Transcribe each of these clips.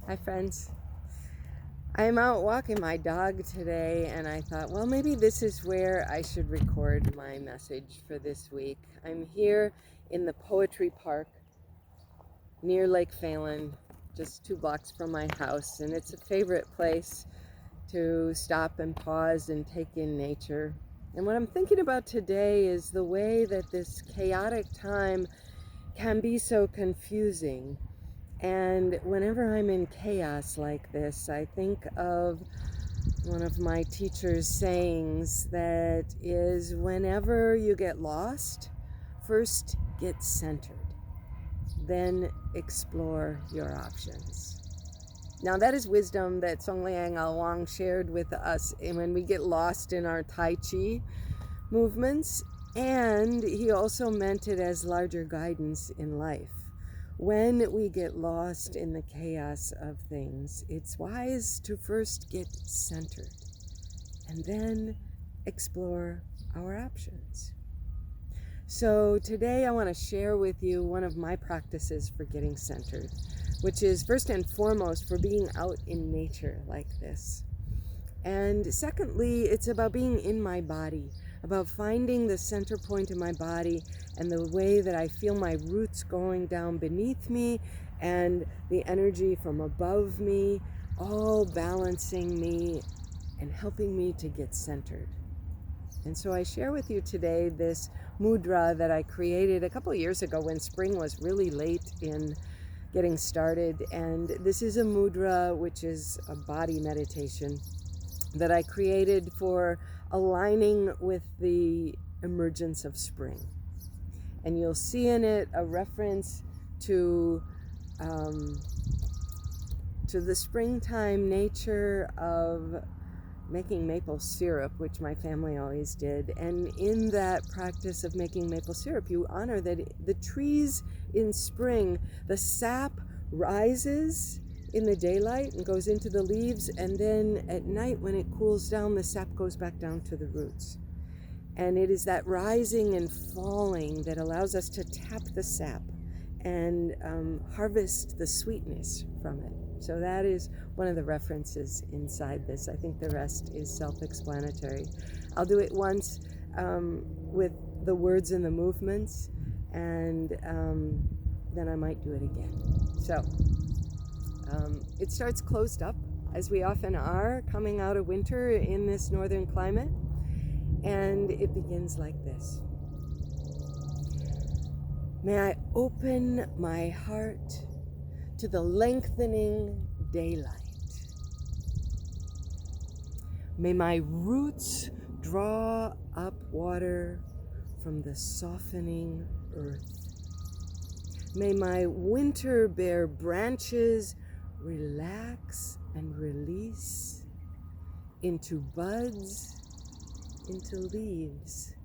Hi friends. I'm out walking my dog today and I thought, well, maybe this is where I should record my message for this week. I'm here in the Poetry Park near Lake Phalen, just 2 blocks from my house, and it's a favorite place to stop and pause and take in nature. And what I'm thinking about today is the way that this chaotic time can be so confusing. And whenever I'm in chaos like this, I think of one of my teacher's sayings that is, whenever you get lost, first get centered, then explore your options. Now that is wisdom that Song Liang Alwang shared with us when we get lost in our Tai Chi movements, and he also meant it as larger guidance in life. When we get lost in the chaos of things, it's wise to first get centered and then explore our options. So today I want to share with you one of my practices for getting centered, which is first and foremost for being out in nature like this. And secondly, it's about being in my body, about finding the center point in my body and the way that I feel my roots going down beneath me and the energy from above me, all balancing me and helping me to get centered. And so I share with you today this mudra that I created a couple of years ago when spring was really late in getting started. And this is a mudra which is a body meditation that I created for aligning with the emergence of spring. And you'll see in it a reference to the springtime nature of making maple syrup, which my family always did. And in that practice of making maple syrup, you honor that the trees in spring, the sap rises in the daylight and goes into the leaves, and then at night when it cools down, the sap goes back down to the roots. And it is that rising and falling that allows us to tap the sap and harvest the sweetness from it. So that is one of the references inside this. I think the rest is self-explanatory. I'll do it once with the words and the movements, and then I might do it again. So it starts closed up, as we often are coming out of winter in this northern climate, and it begins like this. May I open my heart to the lengthening daylight. May my roots draw up water from the softening earth. May my winter bare branches relax and release into buds, into leaves.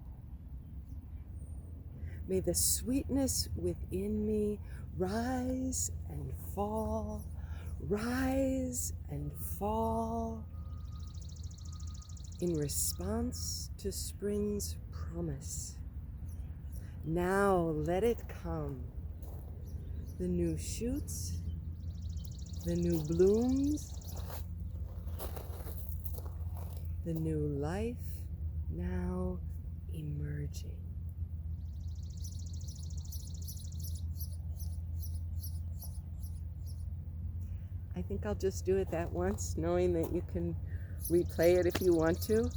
May the sweetness within me rise and fall in response to spring's promise. Now let it come. The new shoots, the new blooms, the new life now emerging. I think I'll just do it that once, knowing that you can replay it if you want to.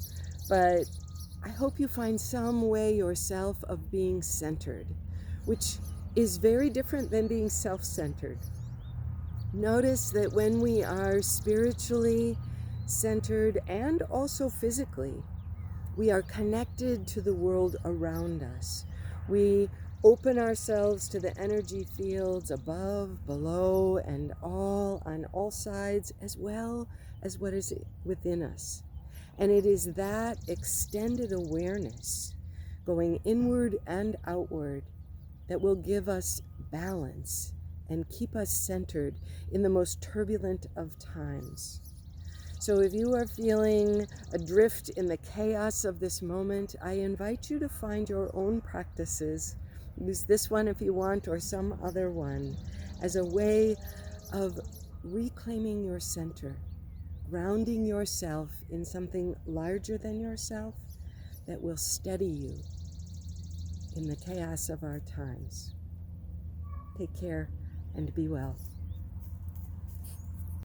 But I hope you find some way yourself of being centered, which is very different than being self-centered. Notice that when we are spiritually centered and also physically, we are connected to the world around us. We open ourselves to the energy fields above, below, and all on all sides, as well as what is within us. And it is that extended awareness, going inward and outward, that will give us balance and keep us centered in the most turbulent of times. So if you are feeling adrift in the chaos of this moment, I invite you to find your own practices. Use this one if you want, or some other one, as a way of reclaiming your center, grounding yourself in something larger than yourself that will steady you in the chaos of our times. Take care and be well.